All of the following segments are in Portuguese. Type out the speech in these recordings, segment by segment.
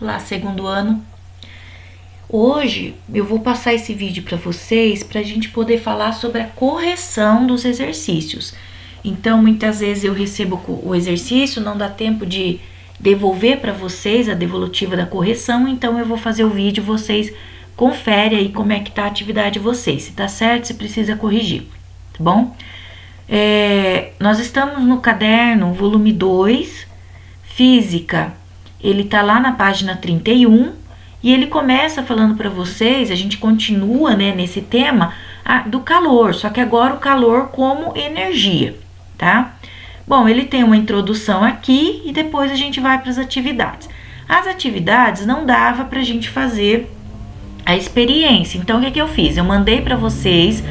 Olá, segundo ano. Hoje eu vou passar esse vídeo para vocês para a gente poder falar sobre a correção dos exercícios. Então, muitas vezes eu recebo o exercício, não dá tempo de devolver para vocês a devolutiva da correção, então eu vou fazer o vídeo, vocês conferem aí como é que tá a atividade de vocês, se tá certo, se precisa corrigir, tá bom? Nós estamos no caderno, volume 2, Física. Ele tá lá na página 31 e ele começa falando para vocês, a gente continua, né, nesse tema do calor, só que agora o calor como energia, tá? Bom, ele tem uma introdução aqui e depois a gente vai para as atividades. As atividades não dava para a gente fazer a experiência, então o que eu fiz? Eu mandei para vocês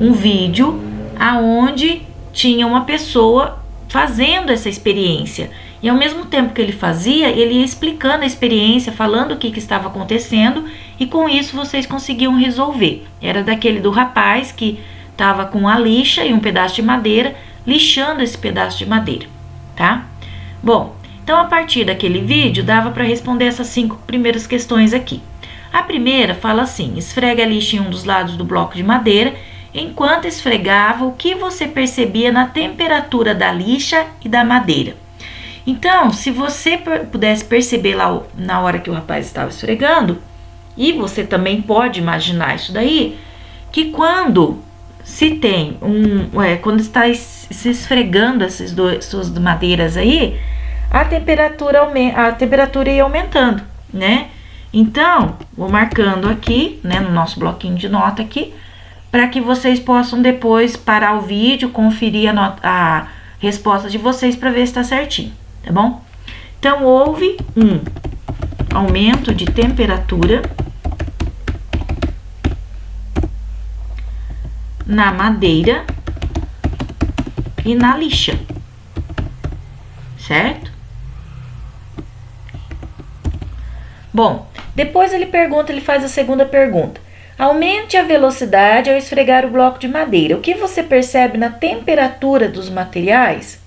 um vídeo aonde tinha uma pessoa fazendo essa experiência. E ao mesmo tempo que ele fazia, ele ia explicando a experiência, falando o que estava acontecendo, e com isso vocês conseguiam resolver. Era daquele do rapaz que estava com a lixa e um pedaço de madeira, lixando esse pedaço de madeira, tá? Bom, então a partir daquele vídeo dava para responder essas 5 primeiras questões aqui. A primeira fala assim: esfrega a lixa em um dos lados do bloco de madeira. Enquanto esfregava, o que você percebia na temperatura da lixa e da madeira? Então, se você pudesse perceber lá na hora que o rapaz estava esfregando, e você também pode imaginar isso daí, que quando se tem quando está se esfregando essas duas madeiras aí, a temperatura ia aumentando, né? Então, vou marcando aqui, né, no nosso bloquinho de nota aqui, para que vocês possam depois parar o vídeo, conferir a resposta de vocês para ver se está certinho, tá bom? Então, houve um aumento de temperatura na madeira e na lixa, certo? Bom, depois ele faz a segunda pergunta. Aumente a velocidade ao esfregar o bloco de madeira. O que você percebe na temperatura dos materiais?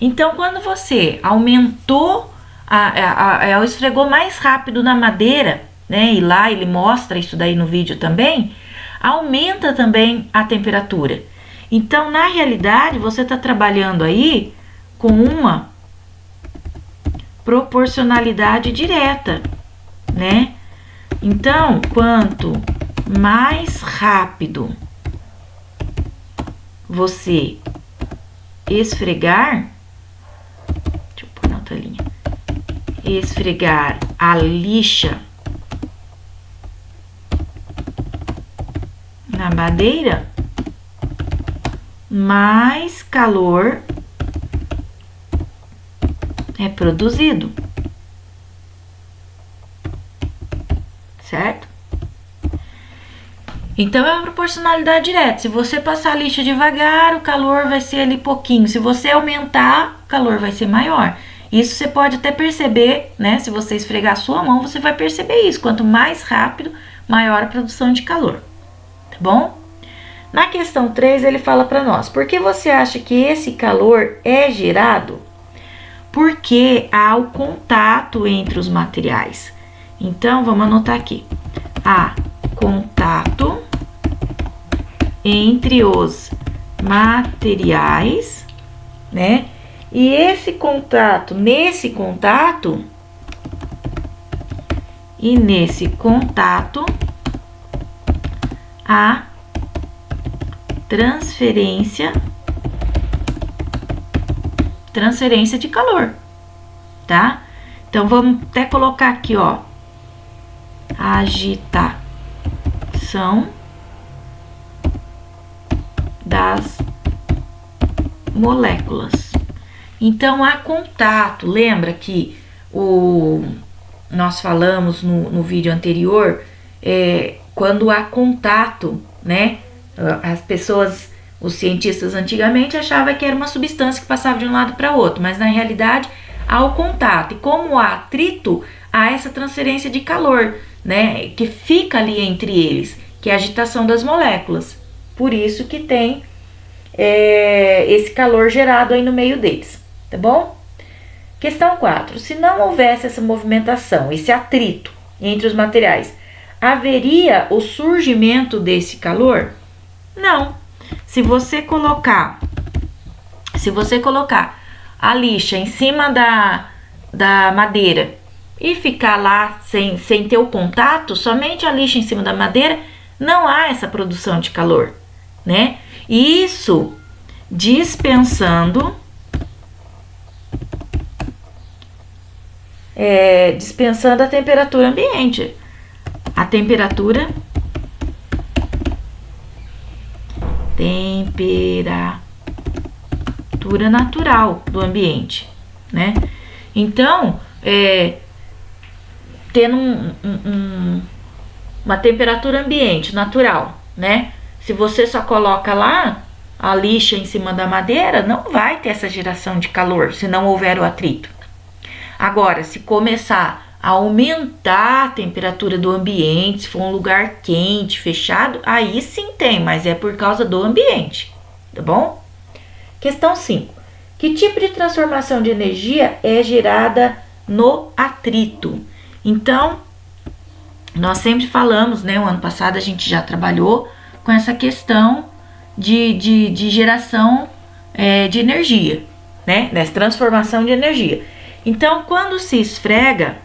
Então, quando você aumentou, esfregou mais rápido na madeira, né? E lá ele mostra isso daí no vídeo também, aumenta também a temperatura. Então, na realidade, você está trabalhando aí com uma proporcionalidade direta, né? Então, quanto mais rápido você esfregar, deixa eu pôr na outra linha, esfregar a lixa na madeira, mais calor é produzido, certo? Então, é uma proporcionalidade direta. Se você passar a lixa devagar, o calor vai ser ali pouquinho. Se você aumentar, o calor vai ser maior. Isso você pode até perceber, né? Se você esfregar a sua mão, você vai perceber isso. Quanto mais rápido, maior a produção de calor. Tá bom? Na questão 3, ele fala para nós: por que você acha que esse calor é gerado? Porque há o contato entre os materiais. Então, vamos anotar aqui. Há contato entre os materiais, né? E nesse contato, há transferência de calor, tá? Então, vamos até colocar aqui, ó, agitação das moléculas. Então, há contato. Lembra que nós falamos no vídeo anterior, quando há contato, né? As pessoas, os cientistas antigamente achavam que era uma substância que passava de um lado para outro, mas na realidade há o contato. E como há atrito, há essa transferência de calor, né? Que fica ali entre eles, que é a agitação das moléculas. Por isso que tem esse calor gerado aí no meio deles, tá bom? Questão 4. Se não houvesse essa movimentação, esse atrito entre os materiais, haveria o surgimento desse calor? Não. Se você colocar a lixa em cima da madeira e ficar lá sem ter o contato, somente a lixa em cima da madeira, não há essa produção de calor, né? Isso dispensando a temperatura ambiente. A temperatura natural do ambiente, né? Então, tendo uma temperatura ambiente natural, né? Se você só coloca lá a lixa em cima da madeira, não vai ter essa geração de calor, se não houver o atrito. Agora, se começar a aumentar a temperatura do ambiente, se for um lugar quente, fechado, aí sim tem, mas é por causa do ambiente, tá bom? Questão 5. Que tipo de transformação de energia é gerada no atrito? Então, nós sempre falamos, né? O ano passado a gente já trabalhou com essa questão de geração de energia, né? Dessa transformação de energia. Então, quando se esfrega,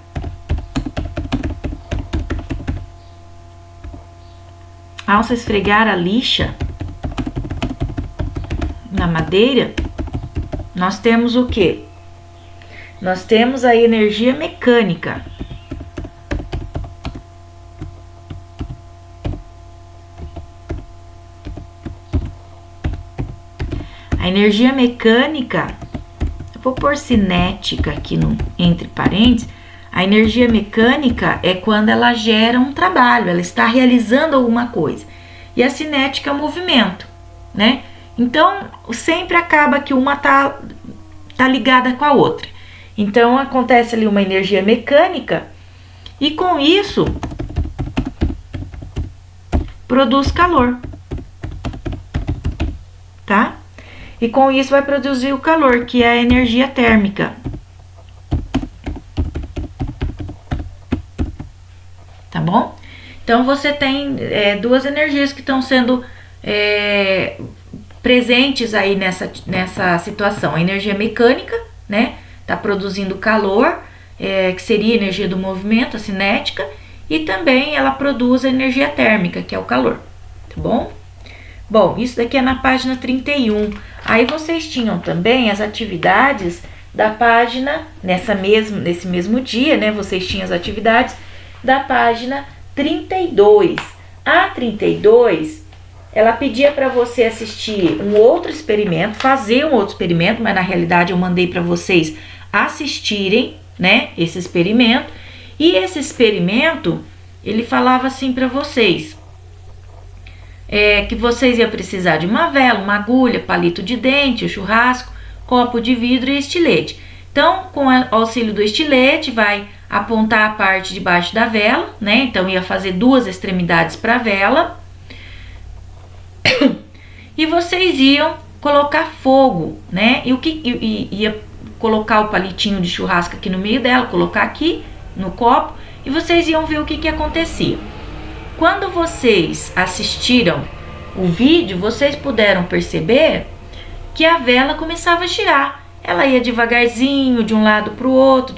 ao se esfregar a lixa na madeira, nós temos o quê? Nós temos a energia mecânica. A energia mecânica, eu vou pôr cinética aqui entre parênteses. A energia mecânica é quando ela gera um trabalho, ela está realizando alguma coisa. E a cinética é o movimento, né? Então, sempre acaba que uma tá ligada com a outra. Então, acontece ali uma energia mecânica e com isso produz calor, tá? E com isso vai produzir o calor, que é a energia térmica. Tá bom? Então, você tem duas energias que estão sendo presentes aí nessa situação. A energia mecânica, né? Tá produzindo calor, que seria a energia do movimento, a cinética. E também ela produz a energia térmica, que é o calor. Tá bom? Bom, isso daqui é na página 31. Aí vocês tinham também as atividades da página, nesse mesmo dia, né? Vocês tinham as atividades da página 32. A 32, ela pedia para você assistir um outro experimento, fazer um outro experimento, mas na realidade eu mandei para vocês assistirem, né? Esse experimento. E esse experimento, ele falava assim para vocês. Que vocês iam precisar de uma vela, uma agulha, palito de dente, churrasco, copo de vidro e estilete. Então, com o auxílio do estilete, vai apontar a parte de baixo da vela, né? Então, ia fazer duas extremidades para a vela. E vocês iam colocar fogo, né? Ia colocar o palitinho de churrasco aqui no meio dela, colocar aqui no copo, e vocês iam ver o que acontecia. Quando vocês assistiram o vídeo, vocês puderam perceber que a vela começava a girar. Ela ia devagarzinho, de um lado para o outro,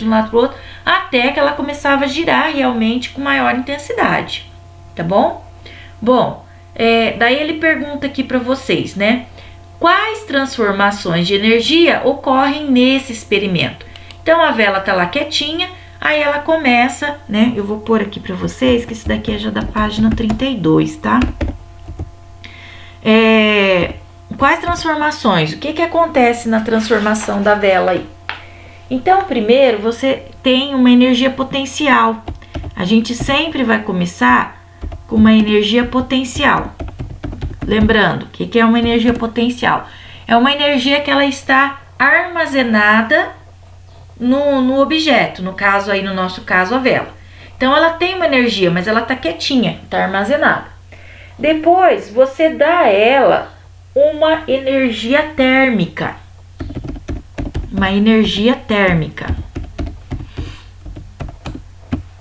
até que ela começava a girar realmente com maior intensidade, tá bom? Bom, daí ele pergunta aqui para vocês, né? Quais transformações de energia ocorrem nesse experimento? Então, a vela tá lá quietinha. Aí ela começa, né? Eu vou pôr aqui pra vocês que isso daqui é já da página 32, tá? Quais transformações? O que acontece na transformação da vela aí? Então, primeiro, você tem uma energia potencial. A gente sempre vai começar com uma energia potencial. Lembrando, o que é uma energia potencial? É uma energia que ela está armazenada no objeto, no nosso caso, a vela. Então, ela tem uma energia, mas ela tá quietinha, tá armazenada. Depois, você dá a ela uma energia térmica. uma energia térmica,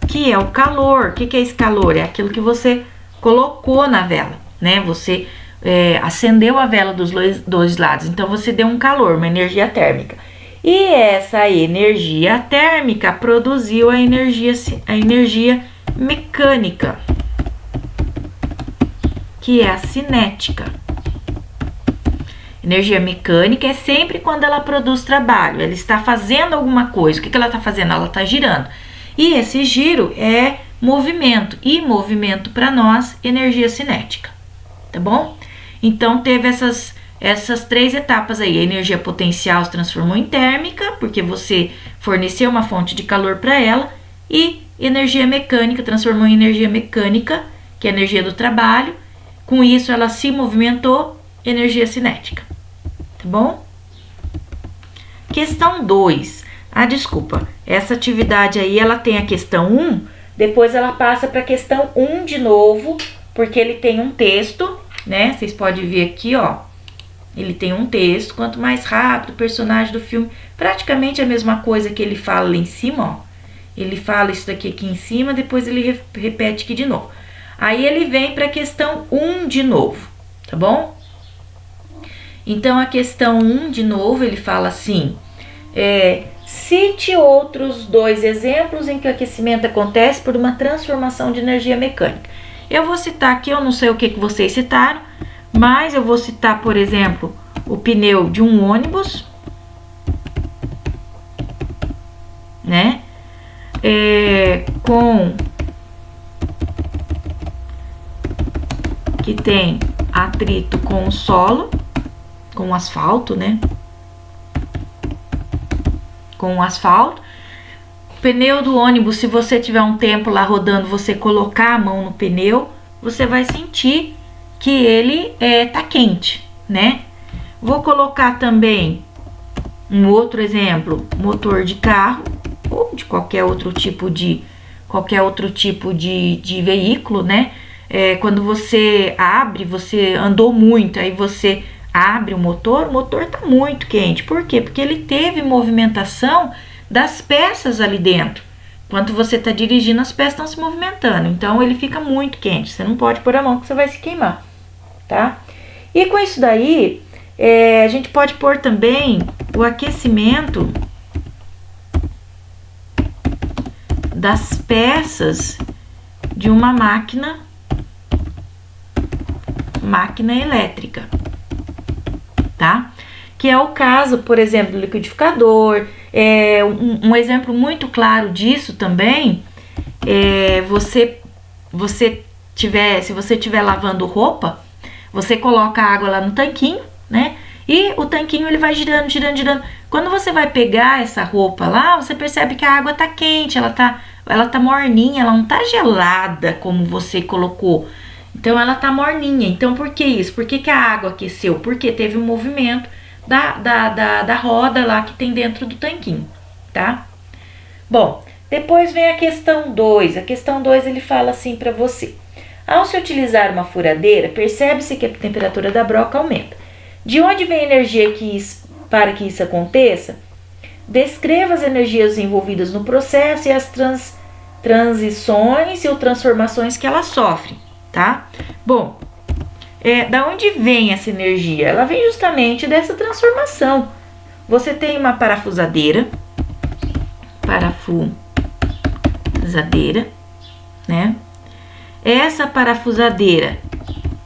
que é o calor. O que é esse calor? É aquilo que você colocou na vela, né? Você acendeu a vela dos dois lados, então você deu um calor, uma energia térmica. E essa energia térmica produziu a energia mecânica, que é a cinética. Energia mecânica é sempre quando ela produz trabalho, ela está fazendo alguma coisa. O que ela está fazendo? Ela está girando. E esse giro é movimento, e movimento para nós, energia cinética, tá bom? Então teve essas 3 etapas aí. A energia potencial se transformou em térmica, porque você forneceu uma fonte de calor para ela, e energia mecânica transformou em energia mecânica, que é a energia do trabalho. Com isso ela se movimentou, energia cinética, tá bom? Questão 2. Desculpa, essa atividade aí ela tem a questão 1, depois ela passa para a questão 1 de novo, porque ele tem um texto, né? Vocês podem ver aqui, ó. Ele tem um texto, quanto mais rápido o personagem do filme, praticamente a mesma coisa que ele fala lá em cima, ó. Ele fala isso daqui aqui em cima, depois ele repete aqui de novo. Aí ele vem para a questão 1 de novo, tá bom? Então a questão 1 de novo, ele fala assim: cite outros 2 exemplos em que o aquecimento acontece por uma transformação de energia mecânica. Eu vou citar aqui, eu não sei o que vocês citaram, mas eu vou citar, por exemplo, o pneu de um ônibus, né? Que tem atrito com o solo, com o asfalto, né? Com o asfalto. O pneu do ônibus, se você tiver um tempo lá rodando, você colocar a mão no pneu, você vai sentir que ele tá quente, né? Vou colocar também um outro exemplo, motor de carro ou de qualquer outro tipo de veículo, né? Quando você abre, você andou muito, aí você abre o motor tá muito quente. Por quê? Porque ele teve movimentação das peças ali dentro. Enquanto você está dirigindo, as peças estão se movimentando, então ele fica muito quente. Você não pode pôr a mão que você vai se queimar, tá? E com isso daí, a gente pode pôr também o aquecimento das peças de uma máquina elétrica, tá? Que é o caso, por exemplo, do liquidificador. Um exemplo muito claro disso também é se você estiver lavando roupa, você coloca a água lá no tanquinho, né? E o tanquinho ele vai girando, girando, girando. Quando você vai pegar essa roupa lá, você percebe que a água tá quente, ela tá morninha, ela não tá gelada como você colocou. Então ela tá morninha. Então por que isso? Por que a água aqueceu? Porque teve um movimento da roda lá que tem dentro do tanquinho, tá? Bom, depois vem a questão 2. A questão 2 ele fala assim para você: ao se utilizar uma furadeira, percebe-se que a temperatura da broca aumenta. De onde vem a energia para que isso aconteça? Descreva as energias envolvidas no processo e as transições ou transformações que ela sofre, tá? Bom, da onde vem essa energia? Ela vem justamente dessa transformação. Você tem uma parafusadeira, né? Essa parafusadeira,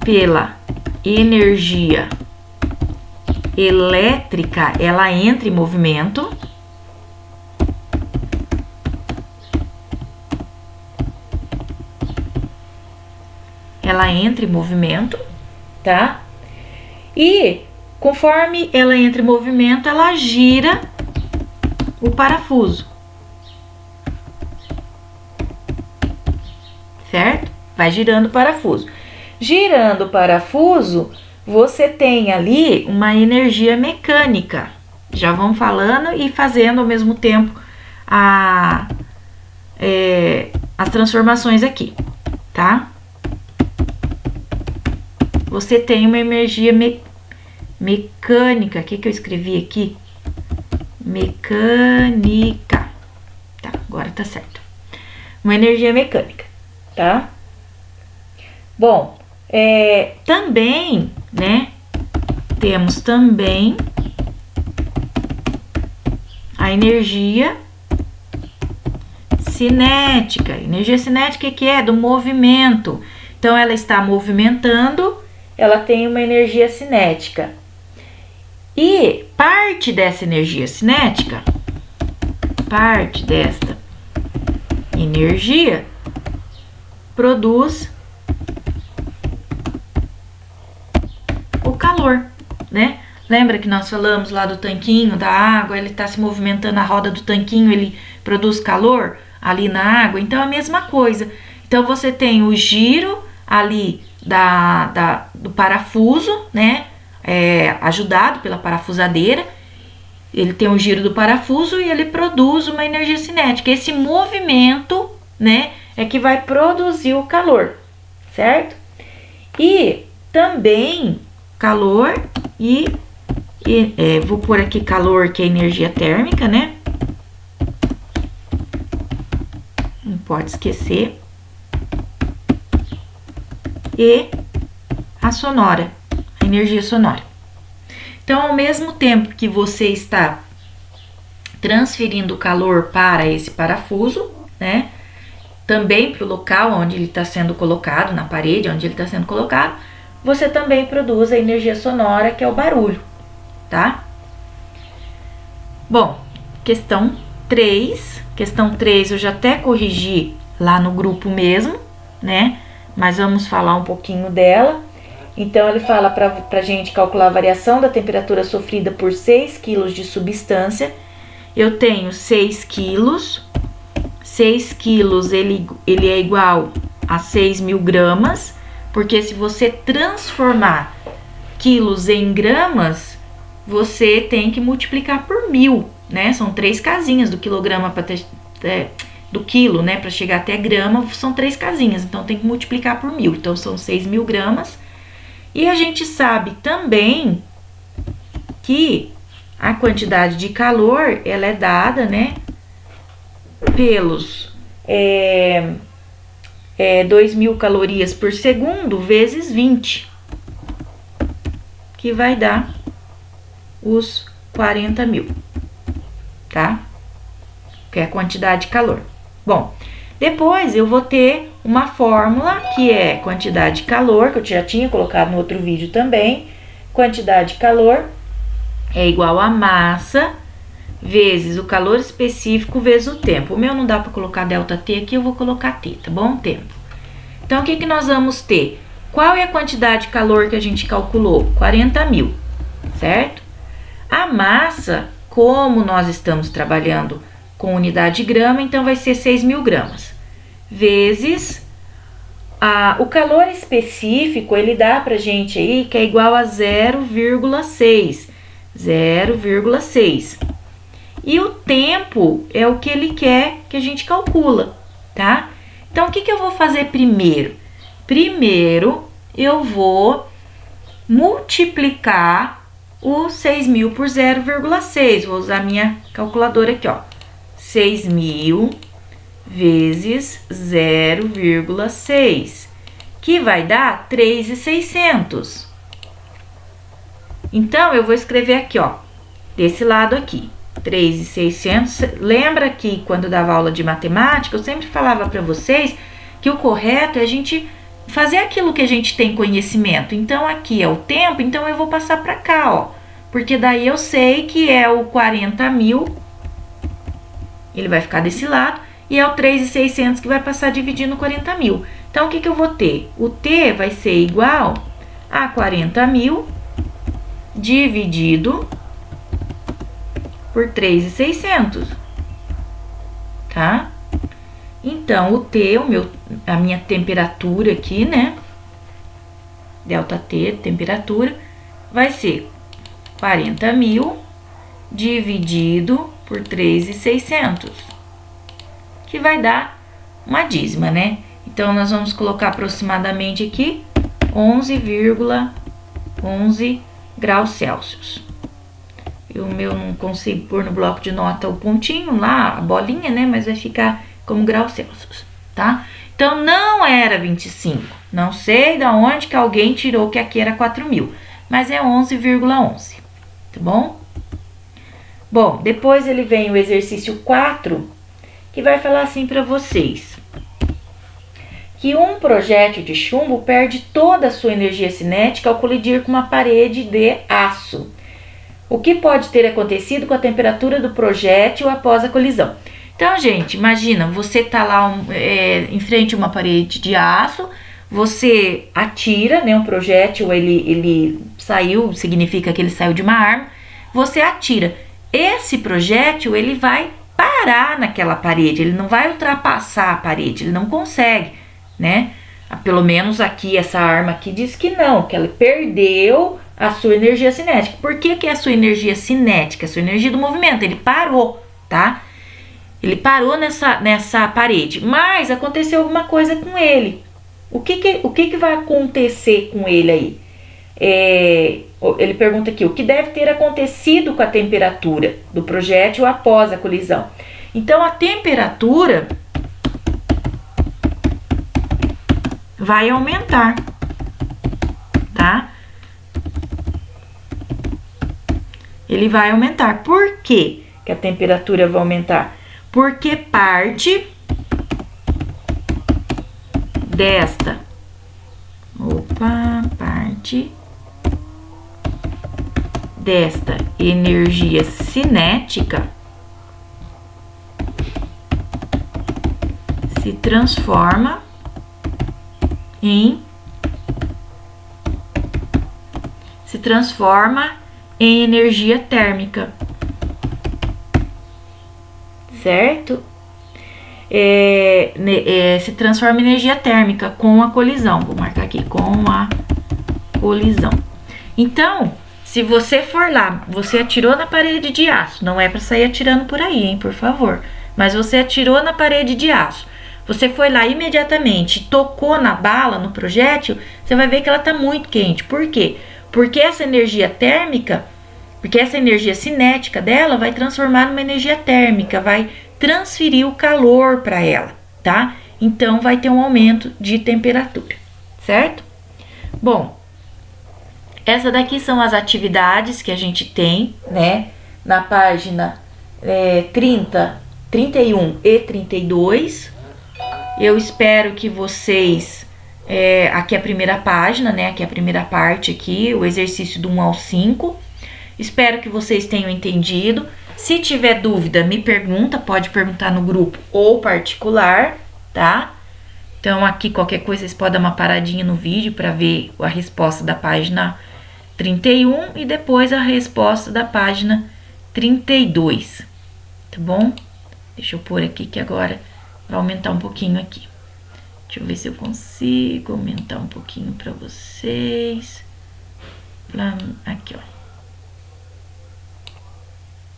pela energia elétrica, ela entra em movimento. Ela entra em movimento, tá? E conforme ela entra em movimento, ela gira o parafuso, certo? Vai girando o parafuso. Girando o parafuso, você tem ali uma energia mecânica. Já vão falando e fazendo ao mesmo tempo as transformações aqui, tá? Você tem uma energia mecânica. O que eu escrevi aqui? mecânica. Tá, agora tá certo. Uma energia mecânica, tá? Bom, também, né? Temos também a energia cinética. Energia cinética que é do movimento. Então, ela está movimentando, ela tem uma energia cinética. E parte dessa energia cinética, parte desta energia, produz o calor, né? Lembra que nós falamos lá do tanquinho da água, ele está se movimentando, a roda do tanquinho, ele produz calor ali na água? Então, é a mesma coisa. Então, você tem o giro ali do parafuso, né? Ajudado pela parafusadeira. Ele tem o giro do parafuso e ele produz uma energia cinética. Esse movimento, né, é que vai produzir o calor, certo? E também calor vou pôr aqui calor, que é energia térmica, né? Não pode esquecer. E a sonora, a energia sonora. Então, ao mesmo tempo que você está transferindo o calor para esse parafuso, né? Também para o local onde ele está sendo colocado, na parede onde ele está sendo colocado, você também produz a energia sonora, que é o barulho, tá? Bom, questão 3. Questão 3 eu já até corrigi lá no grupo mesmo, né? Mas vamos falar um pouquinho dela. Então, ele fala pra gente calcular a variação da temperatura sofrida por 6 kg de substância. Eu tenho 6 quilos. 6 quilos, ele é igual a 6.000 gramas. Porque se você transformar quilos em gramas, você tem que multiplicar por 1.000, né? São 3 casinhas do quilograma do quilo, né? Para chegar até grama, são 3 casinhas. Então, tem que multiplicar por 1.000. Então, são 6.000 gramas. E a gente sabe também que a quantidade de calor, ela é dada, né, pelos 2.000 calorias por segundo vezes 20, que vai dar os 40.000, tá? Que é a quantidade de calor. Bom, depois eu vou ter uma fórmula que é quantidade de calor, que eu já tinha colocado no outro vídeo também. Quantidade de calor é igual a massa vezes o calor específico vezes o tempo. O meu não dá para colocar ΔT aqui, eu vou colocar T, tá bom? Tempo. Então, o que nós vamos ter? Qual é a quantidade de calor que a gente calculou? 40.000, certo? A massa, como nós estamos trabalhando com unidade de grama, então vai ser 6.000 gramas. Vezes o calor específico, ele dá pra gente aí que é igual a 0,6. 0,6. E o tempo é o que ele quer que a gente calcula, tá? Então, o que eu vou fazer primeiro? Primeiro, eu vou multiplicar o 6.000 por 0,6. Vou usar minha calculadora aqui, ó. 6.000 vezes 0,6, que vai dar 3.600. Então, eu vou escrever aqui, ó, desse lado aqui, 3.600. Lembra que quando eu dava aula de matemática, eu sempre falava para vocês que o correto é a gente fazer aquilo que a gente tem conhecimento. Então, aqui é o tempo, então eu vou passar para cá, ó, porque daí eu sei que é o 40.000, ele vai ficar desse lado, e é o 3.600 que vai passar dividindo 40.000. Então, o que eu vou ter? O T vai ser igual a 40.000 dividido por 3.600, tá? Então, o T, a minha temperatura aqui, né? ΔT, temperatura, vai ser 40.000 dividido por 3.600, que vai dar uma dízima, né? Então, nós vamos colocar aproximadamente aqui 11,11 graus Celsius. O meu não consigo pôr no bloco de nota o pontinho lá, a bolinha, né? Mas vai ficar como graus Celsius, tá? Então, não era 25. Não sei de onde que alguém tirou que aqui era 4.000. Mas é 11,11, tá bom? Bom, depois ele vem o exercício 4, que vai falar assim para vocês. Que um projétil de chumbo perde toda a sua energia cinética ao colidir com uma parede de aço. O que pode ter acontecido com a temperatura do projétil após a colisão? Então, gente, imagina, você tá lá em frente a uma parede de aço, você atira, né, um projétil, ele saiu, significa que ele saiu de uma arma, você atira. Esse projétil, ele vai parar naquela parede, ele não vai ultrapassar a parede, ele não consegue, né? Pelo menos aqui, essa arma aqui diz que não, que ela perdeu a sua energia cinética. Por que que é a sua energia cinética? A sua energia do movimento, ele parou, tá? Ele parou nessa parede, mas aconteceu alguma coisa com ele. O que vai acontecer com ele aí? Ele pergunta aqui, o que deve ter acontecido com a temperatura do projétil após a colisão? Então, a temperatura vai aumentar, tá? Ele vai aumentar. Por quê que a temperatura vai aumentar? Porque parte desta energia cinética se transforma em energia térmica, certo? Se transforma em energia térmica com a colisão. Vou marcar aqui, com a colisão. Então, se você for lá, você atirou na parede de aço, não é para sair atirando por aí, hein, por favor. Mas você atirou na parede de aço, você foi lá imediatamente, tocou na bala, no projétil, você vai ver que ela tá muito quente. Por quê? Porque essa energia térmica, porque essa energia cinética dela vai transformar numa energia térmica, vai transferir o calor para ela, tá? Então, vai ter um aumento de temperatura, certo? Bom, essa daqui são as atividades que a gente tem, né? Na página 30, 31 e 32. Eu espero que vocês... aqui é a primeira página, né? Aqui é a primeira parte aqui, o exercício do 1 ao 5. Espero que vocês tenham entendido. Se tiver dúvida, me pergunta, pode perguntar no grupo ou particular, tá? Então, aqui qualquer coisa, vocês podem dar uma paradinha no vídeo para ver a resposta da página 31 e depois a resposta da página 32, tá bom? Deixa eu pôr aqui que agora vai aumentar um pouquinho aqui. Deixa eu ver se eu consigo aumentar um pouquinho para vocês. Aqui, ó.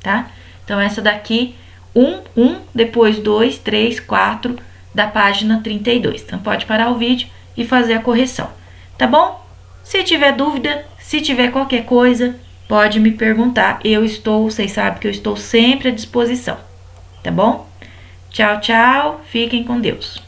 Tá? Então, essa daqui, 1, depois 2, 3, 4, da página 32. Então, pode parar o vídeo e fazer a correção, tá bom? Se tiver dúvida, se tiver qualquer coisa, pode me perguntar. Vocês sabem que eu estou sempre à disposição, tá bom? Tchau, tchau, fiquem com Deus.